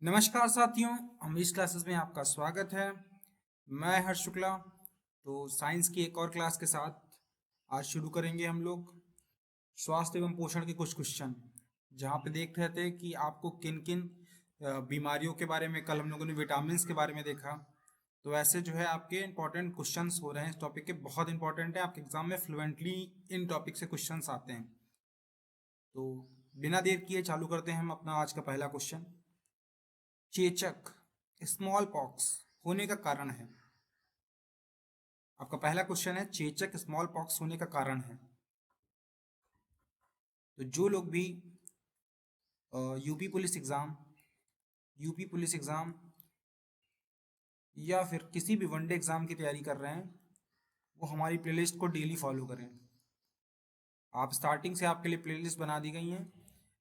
नमस्कार साथियों, हम इस क्लासेस में आपका स्वागत है। मैं हर्ष शुक्ला। तो साइंस की एक और क्लास के साथ आज शुरू करेंगे हम लोग स्वास्थ्य एवं पोषण के कुछ क्वेश्चन, जहाँ पे देख रहे थे कि आपको किन किन बीमारियों के बारे में, कल हम लोगों ने विटामिन के बारे में देखा। तो ऐसे जो है आपके इंपॉर्टेंट क्वेश्चंस हो रहे हैं इस टॉपिक के, बहुत इंपॉर्टेंट है, आपके एग्जाम में फ्लुएंटली इन टॉपिक से क्वेश्चंस आते हैं। तो बिना देर किए चालू करते हैं हम अपना आज का पहला क्वेश्चन। चेचक स्मॉल पॉक्स होने का कारण है। आपका पहला क्वेश्चन है, चेचक स्मॉल पॉक्स होने का कारण है। तो जो लोग भी यूपी पुलिस एग्जाम या फिर किसी भी वनडे एग्जाम की तैयारी कर रहे हैं, वो हमारी प्लेलिस्ट को डेली फॉलो करें। आप स्टार्टिंग से आपके लिए प्लेलिस्ट बना दी गई हैं,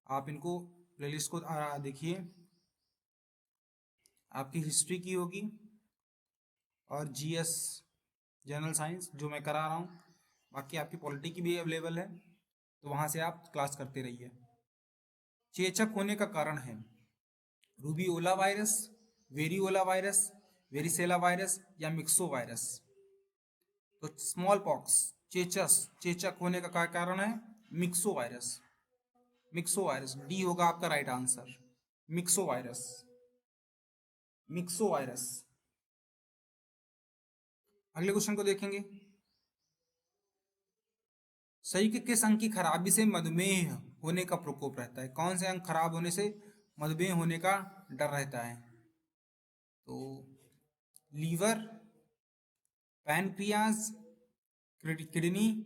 आप इनको प्लेलिस्ट को देखिए। आपकी हिस्ट्री की होगी और जीएस जनरल साइंस जो मैं करा रहा हूँ, बाकी आपकी पॉलिटी की भी अवेलेबल है, तो वहाँ से आप क्लास करते रहिए। चेचक होने का कारण है रूबीओला वायरस, वेरिओला वायरस, वेरिसेला वायरस या मिक्सो वायरस। तो स्मॉल पॉक्स चेचक होने का क्या कारण है? Myxo virus. Myxo virus D होगा आपका right answer. Myxo virus, myxo virus. अगले क्वेश्चन को देखेंगे। शरीर के किस अंग की खराबी से मधुमेह होने का प्रकोप रहता है? कौन से अंग खराब होने से मधुमेह होने का डर रहता है? तो लीवर, पैनक्रियाज, किडनी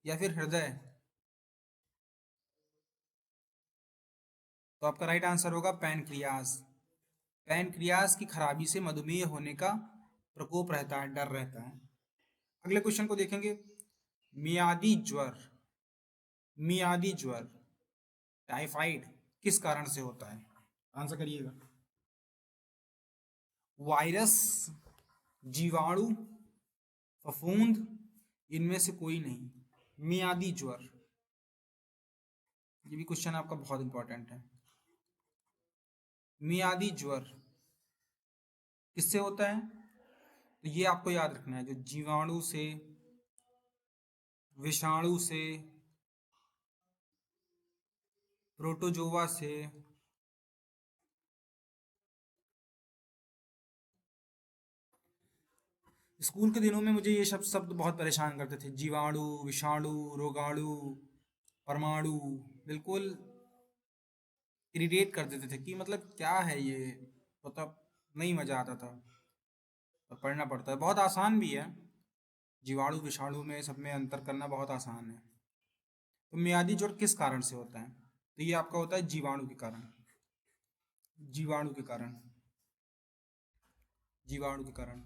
या फिर हृदय। तो आपका राइट आंसर होगा पैनक्रियाज। पैनक्रियाज की खराबी से मधुमेह होने का प्रकोप रहता है, डर रहता है। अगले क्वेश्चन को देखेंगे। मियादी ज्वर, मियादी ज्वर टाइफाइड किस कारण से होता है? आंसर करिएगा। वायरस, जीवाणु, फफूंद, इनमें से कोई नहीं। मियादी ज्वर, ये भी क्वेश्चन आपका बहुत इंपॉर्टेंट है। मियादी ज्वर किससे होता है? तो ये आपको याद रखना है, जो जीवाणु से, विषाणु से, प्रोटोजोआ से, स्कूल के दिनों में मुझे ये सब शब्द बहुत परेशान करते थे। जीवाणु, विषाणु, रोगाणु, परमाणु, बिल्कुल इरिटेट कर देते थे कि मतलब क्या है ये, मतलब नहीं मजा आता था। और पढ़ना पड़ता है, बहुत आसान भी है। जीवाणु विषाणु में सब में अंतर करना बहुत आसान है। तो मियादी ज्वर किस कारण से होता है? तो ये आपका होता है जीवाणु के कारण। जीवाणु के कारण, जीवाणु के कारण।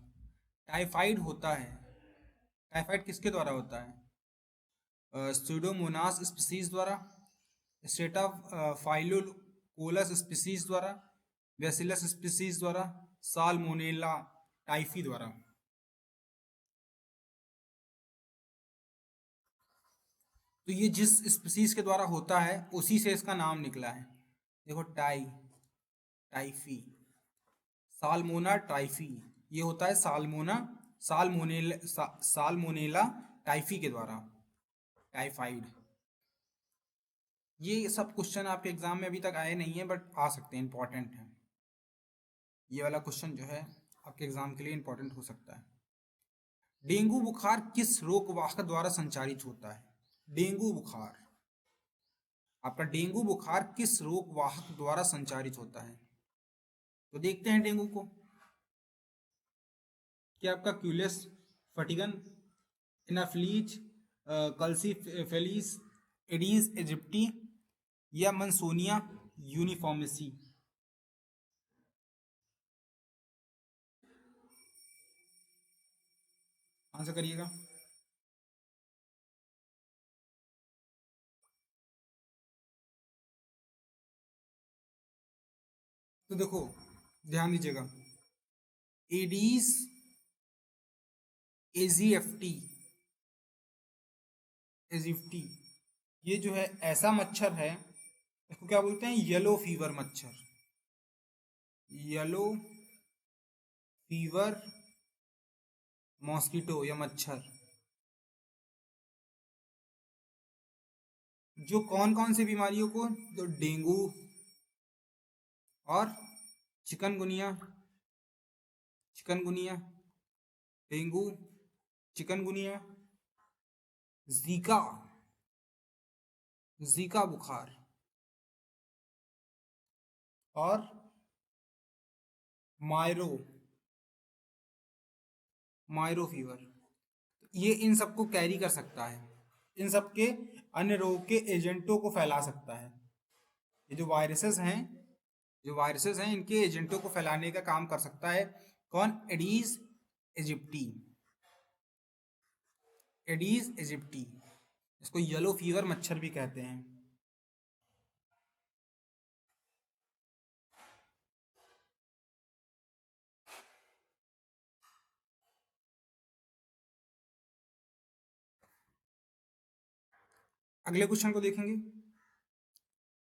टाइफाइड होता है, टाइफाइड किसके द्वारा होता है? स्यूडोमोनास स्पीसीज द्वारा, स्ट्रेटाफाइलोकोलस स्पीसीज द्वारा, बैसिलस स्पीसीज द्वारा, साल्मोनेला टाइफी द्वारा। तो ये जिस स्पीसीज के द्वारा होता है उसी से इसका नाम निकला है। देखो, टाइफी, साल्मोना टाइफी, ये होता है साल्मोनेला टाइफी के द्वारा, टाइफाइड। ये सब क्वेश्चन आपके एग्जाम में अभी तक आए नहीं है, बट आ सकते हैं, इंपॉर्टेंट है। ये वाला क्वेश्चन जो है आपके एग्जाम के लिए इंपॉर्टेंट हो सकता है। डेंगू बुखार किस रोग वाहक द्वारा संचारित होता है? डेंगू बुखार, आपका डेंगू बुखार किस रोग वाहक द्वारा संचारित होता है? तो देखते हैं डेंगू को। क्या आपका क्यूलेस फटिगन, इनाफ्लीज, कल्सीफेलिस, एडीज इजिप्टी या मंसोनिया यूनिफॉर्मिसी। आंसर करिएगा। तो देखो, ध्यान दीजिएगा, एडीज एजीएफटी, एजीएफटी ये जो है ऐसा मच्छर है, इसको क्या बोलते हैं? येलो फीवर मच्छर। येलो फीवर, मॉस्किटो या मच्छर। जो कौन कौन सी बीमारियों को, तो डेंगू और chikungunya, chikungunya, dengue, chikungunya, Zika, Zika बुखार और मायरो, मायरो फीवर, ये इन सबको कैरी कर सकता है, इन सब के अन्य रोग के एजेंटों को फैला सकता है। ये जो वायरसेस हैं, जो वायरसेस हैं इनके एजेंटों को फैलाने का काम कर सकता है कौन, एडीज इजिप्टी, एडीज इजिप्टी, इसको येलो फीवर मच्छर भी कहते हैं। अगले क्वेश्चन को देखेंगे।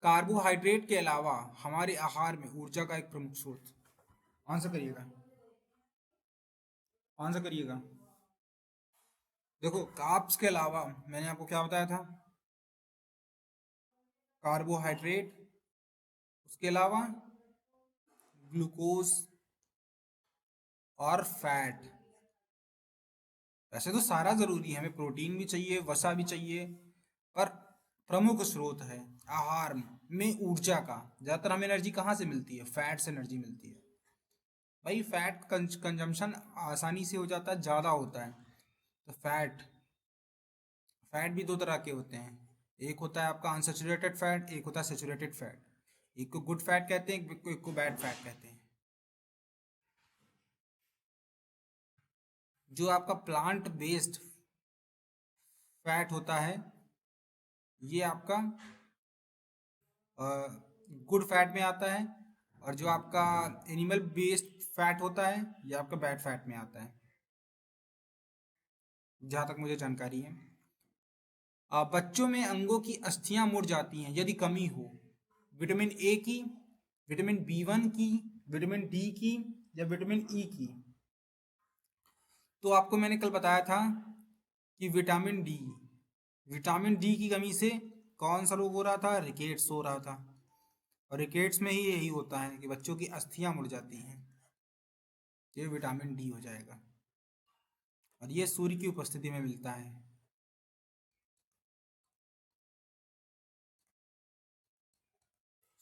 कार्बोहाइड्रेट के अलावा हमारे आहार में ऊर्जा का एक प्रमुख स्रोत, आंसर करिएगा, आंसर करिएगा। देखो कार्ब्स के अलावा मैंने आपको क्या बताया था, कार्बोहाइड्रेट, उसके अलावा ग्लूकोज और फैट। वैसे तो सारा जरूरी है, हमें प्रोटीन भी चाहिए, वसा भी चाहिए, पर प्रमुख स्रोत है आहार में ऊर्जा का। ज्यादातर हमें एनर्जी कहाँ से मिलती है, फैट से एनर्जी मिलती है। भाई फैट कंजम्पशन आसानी से हो जाता है, ज्यादा होता है। तो फैट, फैट भी दो तरह के होते हैं, एक होता है आपका अनसेचुरेटेड फैट, एक होता है सेचुरेटेड फैट। एक को गुड फैट कहते हैं, एक को बैड फैट कहते हैं। जो आपका प्लांट बेस्ड फैट होता है ये आपका गुड फैट में आता है, और जो आपका एनिमल बेस्ड फैट होता है ये आपका बैड फैट में आता है, जहाँ तक मुझे जानकारी है। बच्चों में अंगों की अस्थियां मुड़ जाती हैं यदि कमी हो, विटामिन ए की, विटामिन बी 1 की, विटामिन डी की या विटामिन ई की। तो आपको मैंने कल बताया था कि विटामिन डी, विटामिन डी की कमी से कौन सा रोग हो रहा था, रिकेट्स हो रहा था। और रिकेट्स में ही यही होता है कि बच्चों की अस्थियां मुड़ जाती हैं, ये विटामिन डी हो जाएगा। और ये सूर्य की उपस्थिति में मिलता है।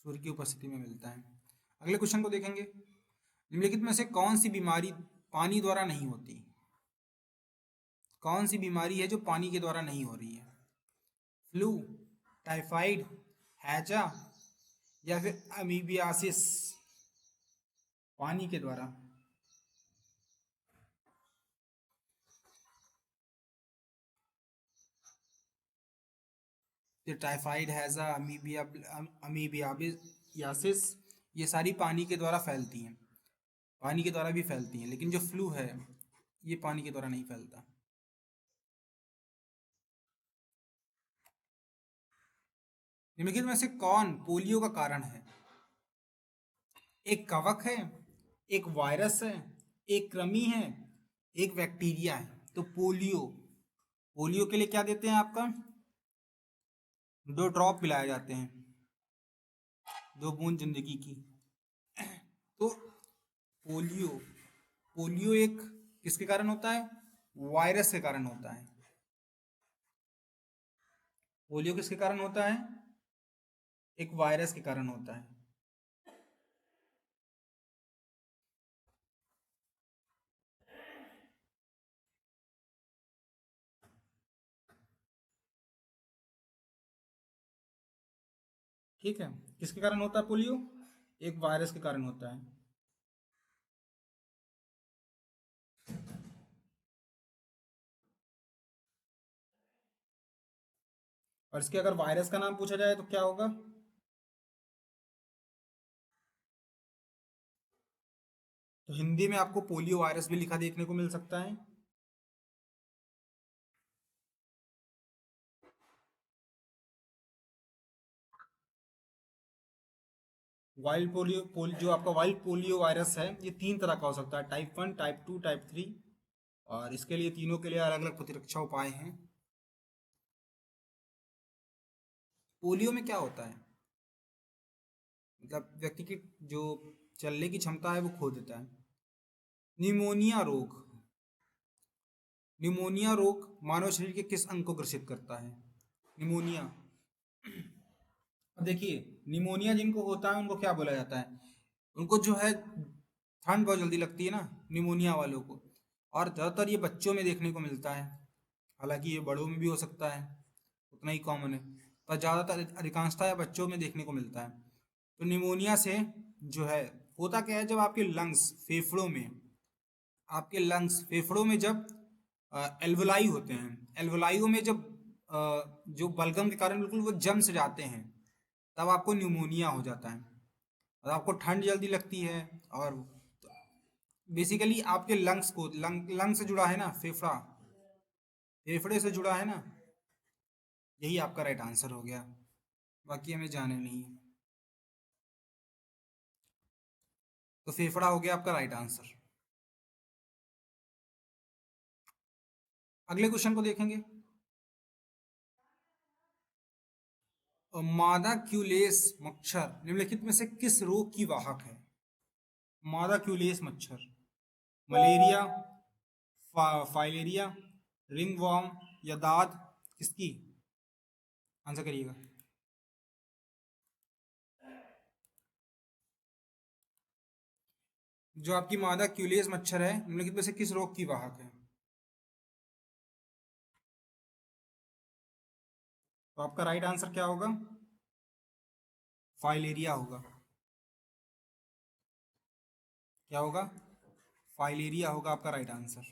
सूर्य की उपस्थिति में मिलता है। अगले क्वेश्चन को देखेंगे। निम्नलिखित में से कौन सी बीमारी पानी द्वारा नहीं होती, कौन सी बीमारी है जो पानी के द्वारा नहीं हो रही है, फ्लू, टाइफाइड, हैजा या फिर अमीबियासिस, पानी के द्वारा। ये टाइफाइड, हैजा, अमीबियासिस, ये सारी पानी के द्वारा फैलती हैं, पानी के द्वारा भी फैलती हैं, लेकिन जो फ्लू है ये पानी के द्वारा नहीं फैलता। निम्नलिखित में से कौन पोलियो का कारण है, एक कवक है, एक वायरस है, एक कृमि है, एक बैक्टीरिया है। तो पोलियो, पोलियो के लिए क्या देते हैं आपका, 2 ड्रॉप पिलाए जाते हैं, 2 बूंद जिंदगी की। तो पोलियो, पोलियो एक किसके कारण होता है, वायरस के कारण होता है। पोलियो किसके कारण होता है, एक वायरस के कारण होता है। ठीक है, किसके कारण होता है पोलियो, एक वायरस के कारण होता है। और इसके अगर वायरस का नाम पूछा जाए तो क्या होगा, तो हिंदी में आपको पोलियो वायरस भी लिखा देखने को मिल सकता है। वाइल्ड जो आपका वाइल्ड पोलियो वायरस है, ये 3 तरह का हो सकता है, टाइप 1, टाइप 2, टाइप 3। और इसके लिए तीनों के लिए अलग अलग प्रतिरक्षा उपाय हैं। पोलियो में क्या होता है, मतलब व्यक्ति की जो चलने की क्षमता है वो खो देता है। निमोनिया रोग, निमोनिया रोग मानव शरीर के किस अंग को ग्रसित करता है? निमोनिया, अब देखिए, निमोनिया जिनको होता है उनको क्या बोला जाता है, उनको जो है ठंड बहुत जल्दी लगती है ना, निमोनिया वालों को। और ज़्यादातर ये बच्चों में देखने को मिलता है, हालांकि ये बड़ों में भी हो सकता है, उतना ही कॉमन है, पर ज़्यादातर अधिकांशतः बच्चों में देखने को मिलता है। तो निमोनिया से जो है होता क्या है, जब आपके लंग्स फेफड़ों में, आपके लंग्स फेफड़ों में जब एल्वोलाई होते हैं, एल्वोलाइयों में जब जो बलगम के कारण बिल्कुल वो जम से जाते हैं, तब आपको न्यूमोनिया हो जाता है और आपको ठंड जल्दी लगती है। और बेसिकली आपके लंग्स को, लंग से जुड़ा है ना फेफड़ा, फेफड़े से जुड़ा है ना, यही आपका राइट आंसर हो गया, बाकी हमें जाने नहीं है। तो फेफड़ा हो गया आपका राइट आंसर। अगले क्वेश्चन को देखेंगे। मादा क्यूलेस मच्छर निम्नलिखित में से किस रोग की वाहक है? मादा क्यूलेस मच्छर, मलेरिया, फाइलेरिया, रिंगवॉर्म या दाद, किसकी? आंसर करिएगा। जो आपकी मादा क्यूलेस मच्छर है निम्नलिखित में से किस रोग की वाहक है? तो आपका राइट आंसर क्या होगा? फाइलेरिया होगा। क्या होगा? फाइलेरिया होगा आपका राइट आंसर।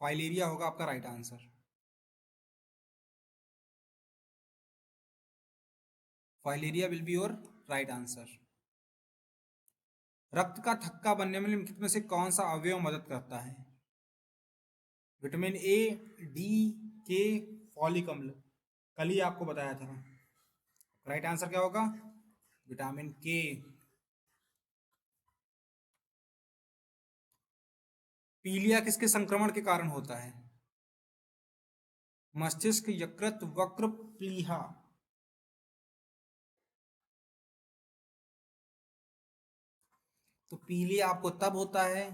फाइलेरिया होगा आपका right answer. Filaria will be your right answer. रक्त का थक्का बनने में निम्नलिखित में से कौन सा अवयव मदद करता है? विटामिन ए, डी, के, फॉलिक अम्ल, कल ही आपको बताया था। राइट आंसर क्या होगा? विटामिन के। पीलिया किसके संक्रमण के कारण होता है? मस्तिष्क, यकृत, वक्र, प्लीहा। तो पीलिया आपको तब होता है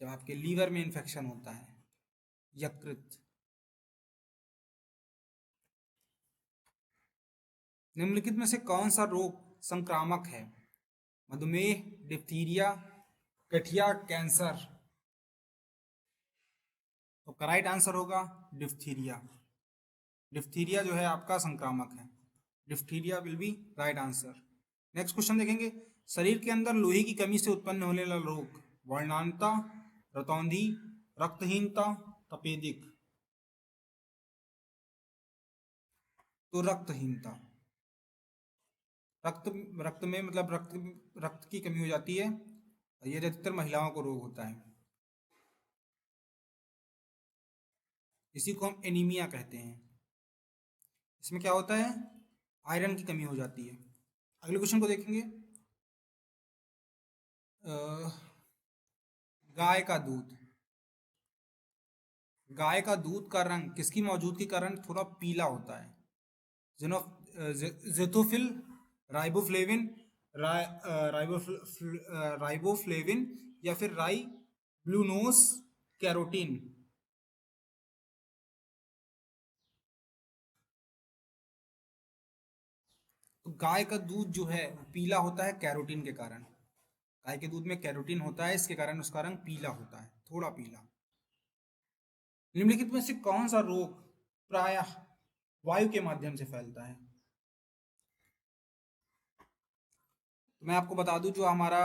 जब आपके लीवर में इंफेक्शन होता है, यकृत। निम्नलिखित में से कौन सा रोग संक्रामक है? मधुमेह, डिप्थीरिया, गठिया, कैंसर। तो राइट आंसर होगा डिप्थीरिया। डिप्थीरिया जो है आपका संक्रामक है। Diphtheria will be right answer. Next question देखेंगे। शरीर के अंदर लोहे की कमी से उत्पन्न होने वाला रोग, वर्णांता, रतौंधी, रक्तहीनता, तपेदिक। तो रक्तहीनता, रक्त रक्त में मतलब रक्त की कमी हो जाती है, ये अधिकतर महिलाओं को रोग होता है, इसी को हम एनीमिया कहते हैं। इसमें क्या होता है? आयरन की कमी हो जाती है। अगले क्वेश्चन को देखेंगे। अ, गाय का दूध, गाय का दूध का रंग किसकी मौजूदगी के कारण थोड़ा पीला होता है? जिनो जेथोफिल, राइबोफ्लेविन, राइबोफ्लेविन या फिर राई ब्लूनोस, कैरोटीन। तो गाय का दूध जो है वो पीला होता है कैरोटीन के कारण। गाय के दूध में कैरोटीन होता है, इसके कारण उसका रंग पीला होता है, थोड़ा पीला। निम्नलिखित में से कौन सा रोग प्रायः वायु के माध्यम से फैलता है? तो मैं आपको बता दूं, जो हमारा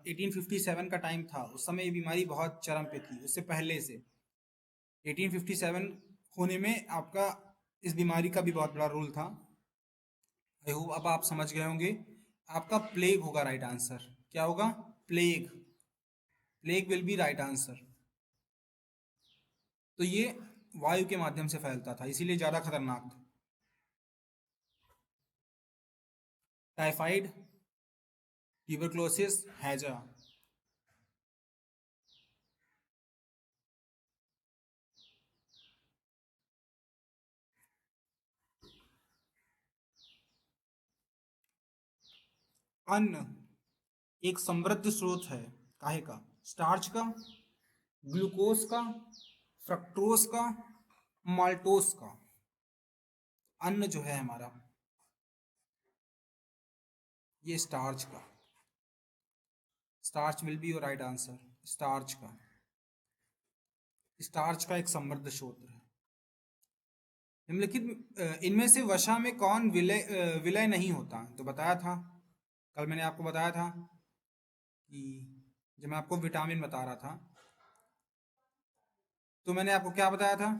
1857 का टाइम था, उस समय ये बीमारी बहुत चरम पे थी। उससे पहले से 1857 होने में आपका इस बीमारी का भी बहुत बड़ा रोल था। आई होप अब आप समझ गए होंगे। आपका प्लेग होगा राइट आंसर। क्या होगा? Plague. Plague will be right answer. तो ये वायु के माध्यम से फैलता था, इसीलिए ज़्यादा खतरनाक था। टाइफाइड, ट्यूबरक्लोसिस, हैजा। अन्न एक समृद्ध स्रोत है, काहे का? स्टार्च का, ग्लूकोज का, फ्रक्टोज का, माल्टोज का। अन्न जो है हमारा, ये स्टार्च का। Starch will be your right answer. Starch का, स्टार्च का एक समृद्ध स्रोत है। निम्नलिखित इनमें से वसा में कौन विलय नहीं होता? तो बताया था, कल मैंने आपको बताया था कि जब मैं आपको विटामिन बता रहा था तो मैंने आपको क्या बताया था?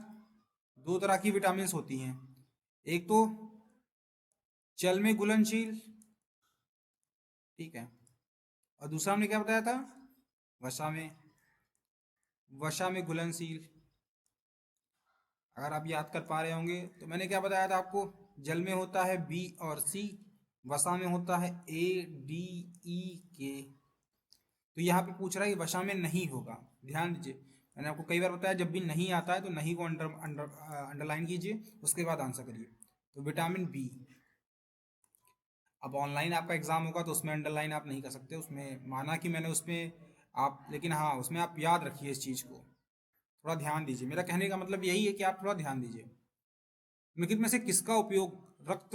दो तरह की विटामिन होती हैं, एक तो जल में घुलनशील, ठीक है, और दूसरा हमने क्या बताया था? वसा में, वसा में घुलनशील। अगर आप याद कर पा रहे होंगे तो मैंने क्या बताया था आपको? जल में होता है बी और सी, वसा में होता है ए डी ई के। तो यहाँ पे पूछ रहा है कि वसा में नहीं होगा। ध्यान दीजिए, मैंने आपको कई बार बताया जब भी नहीं आता है तो नहीं को अंडरलाइन कीजिए, उसके बाद आंसर करिए। तो विटामिन बी। अब ऑनलाइन आपका एग्जाम होगा तो उसमें अंडरलाइन आप नहीं कर सकते, उसमें माना कि मैंने उसमें आप, लेकिन हाँ उसमें आप याद रखिए इस चीज़ को, थोड़ा ध्यान दीजिए। मेरा कहने का मतलब यही है कि आप थोड़ा ध्यान दीजिए। निम्नलिखित में से किसका उपयोग रक्त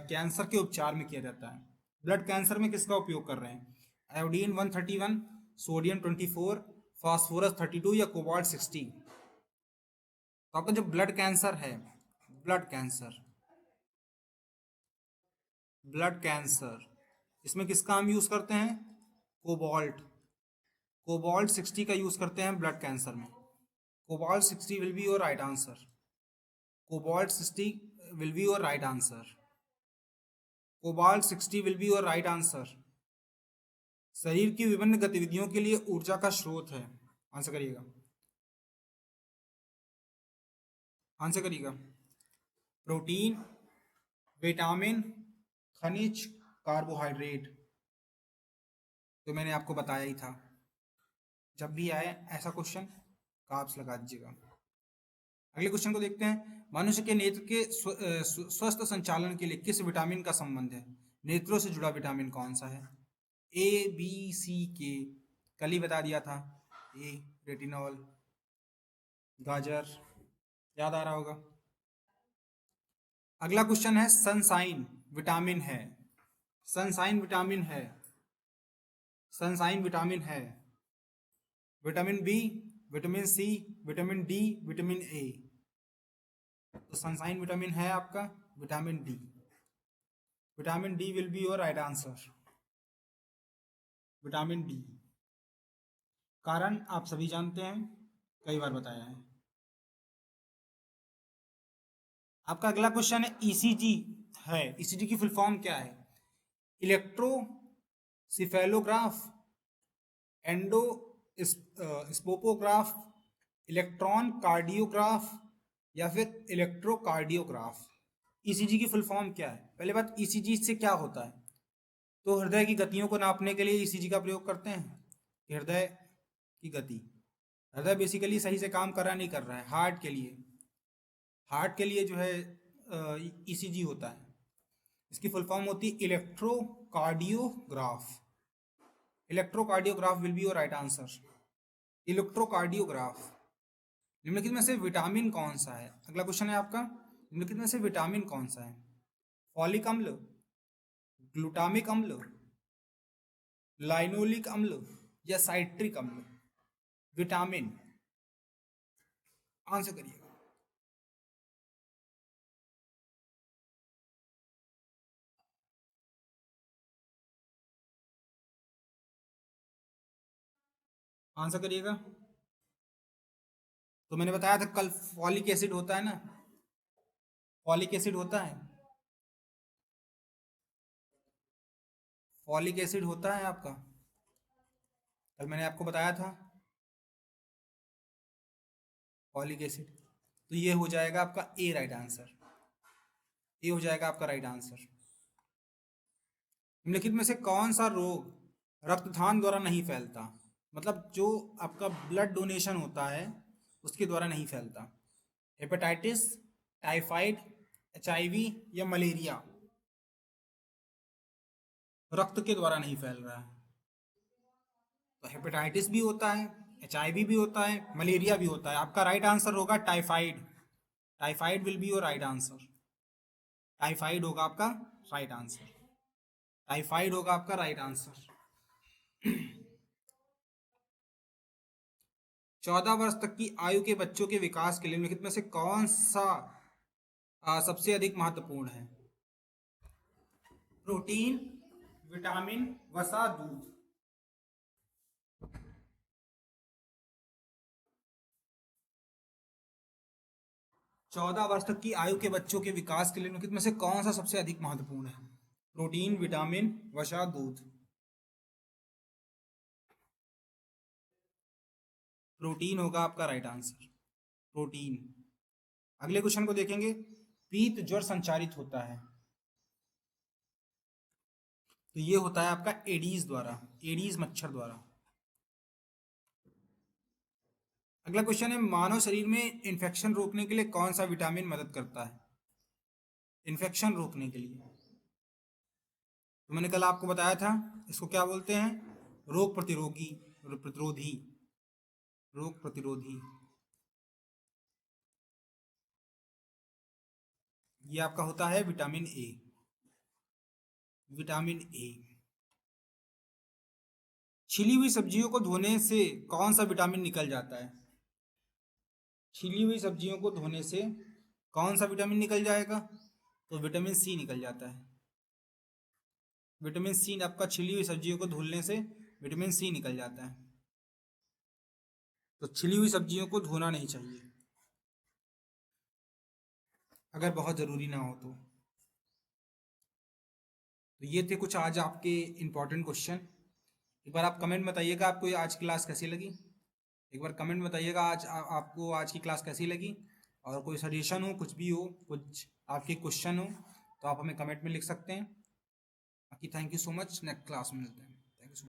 कैंसर के उपचार में किया जाता है? ब्लड कैंसर में किसका उपयोग कर रहे हैं? आयोडीन 131, सोडियम 24, फास्फोरस 32 या कोबाल्ट 60? तो आपका जो ब्लड कैंसर है, ब्लड कैंसर, ब्लड कैंसर, इसमें किसका हम यूज करते हैं? कोबाल्ट। कोबाल्ट 60 का यूज करते हैं ब्लड कैंसर में। Cobalt 60 will be your right answer. Cobalt 60 will be your right answer. Cobalt 60 will be your right answer. शरीर की विभिन्न गतिविधियों के लिए ऊर्जा का स्रोत है। आंसर करिएगा, आंसर करिएगा। प्रोटीन, विटामिन, खनिज, कार्बोहाइड्रेट। तो मैंने आपको बताया ही था, जब भी आए ऐसा क्वेश्चन कार्ब्स लगा दीजिएगा। अगले क्वेश्चन को देखते हैं। मनुष्य के नेत्र के स्वस्थ संचालन के लिए किस विटामिन का संबंध है? नेत्रों से जुड़ा विटामिन कौन सा है? ए बी सी के, कल ही बता दिया था। ए रेटिनॉल, गाजर, याद आ रहा होगा। अगला क्वेश्चन है, सनसाइन विटामिन है, सनसाइन विटामिन है, सनसाइन विटामिन है। Vitamin B, vitamin C, vitamin D, vitamin A. तो सनसाइन विटामिन है आपका vitamin D. Vitamin D will be your right answer. Vitamin D, कारण आप सभी जानते हैं, कई बार बताया है। आपका अगला क्वेश्चन है, ईसीजी है। ईसीजी की फुल फॉर्म क्या है? इलेक्ट्रोसिफेलोग्राफ, एंडो स्पोपोग्राफ, इलेक्ट्रॉन कार्डियोग्राफ या फिर इलेक्ट्रोकार्डियोग्राफ। ईसीजी की फुल फॉर्म क्या है? पहले बात, ईसीजी से क्या होता है? तो हृदय की गतियों को नापने के लिए ईसीजी का प्रयोग करते हैं। हृदय की गति, हृदय बेसिकली सही से काम कर रहा नहीं कर रहा है, हार्ट के लिए, हार्ट के लिए जो है ईसीजी होता है। इसकी फुल फॉर्म होती है electrocardiograph. Electrocardiograph will be your right answer. Electrocardiograph. निम्नलिखित में से विटामिन कौन सा है? अगला क्वेश्चन है आपका, निम्नलिखित में से विटामिन कौन सा है? फॉलिक अम्ल, ग्लूटामिक अम्ल, लाइनोलिक अम्ल या साइट्रिक अम्ल? विटामिन, आंसर करिएगा। आंसर करिएगा। तो मैंने बताया था कल, फॉलिक एसिड होता है ना, फॉलिक एसिड होता है, फॉलिक एसिड होता है आपका, कल मैंने आपको बताया था फॉलिक एसिड। तो ये हो जाएगा आपका ए राइट आंसर। ये हो जाएगा आपका राइट आंसर। निम्नलिखित में से कौन सा रोग रक्तदान द्वारा नहीं फैलता? मतलब जो आपका ब्लड डोनेशन होता है उसके द्वारा नहीं फैलता। हेपेटाइटिस, टाइफाइड, एचआईवी या मलेरिया? रक्त के द्वारा नहीं फैल रहा है। तो हेपेटाइटिस भी होता है, एचआईवी भी होता है, मलेरिया भी होता है। आपका राइट आंसर होगा typhoid. Typhoid will be your right answer. Typhoid होगा आपका राइट आंसर। टाइफाइड होगा आपका राइट आंसर। 14 वर्ष तक की आयु के बच्चों के विकास के लिए निम्नलिखित में से कौन सा सबसे अधिक महत्वपूर्ण है? प्रोटीन, विटामिन, वसा, दूध? 14 वर्ष तक की आयु के बच्चों के विकास के लिए निम्नलिखित में से कौन सा सबसे अधिक महत्वपूर्ण है? प्रोटीन, विटामिन, वसा, दूध? प्रोटीन होगा आपका राइट आंसर। प्रोटीन। अगले क्वेश्चन को देखेंगे। पीत ज्वर संचारित होता है, तो ये होता है आपका एडीज द्वारा, एडीज मच्छर द्वारा। अगला क्वेश्चन है, मानव शरीर में इन्फेक्शन रोकने के लिए कौन सा विटामिन मदद करता है? इन्फेक्शन रोकने के लिए तो मैंने कल आपको बताया था, इसको क्या बोलते हैं? रोग प्रतिरोधी। प्रतिरोधी, रोग प्रतिरोधी। ये आपका होता है विटामिन ए। Vitamin A. छिली हुई सब्जियों को धोने से कौन सा विटामिन निकल जाता है? छिली हुई सब्जियों को धोने से कौन सा विटामिन निकल जाएगा? तो विटामिन सी निकल जाता है। विटामिन सी आपका छिली हुई सब्जियों को धुलने से विटामिन सी निकल जाता है। तो छिली हुई सब्जियों को धोना नहीं चाहिए अगर बहुत ज़रूरी ना हो तो। ये थे कुछ आज आपके इम्पोर्टेंट क्वेश्चन। एक बार आप कमेंट बताइएगा आपको ये आज की क्लास कैसी लगी। एक बार कमेंट बताइएगा आपको आज की क्लास कैसी लगी। और कोई सजेशन हो, कुछ भी हो, कुछ आपके क्वेश्चन हो तो आप हमें कमेंट में लिख सकते हैं। बाकी thank you so much. Next class में मिलते हैं।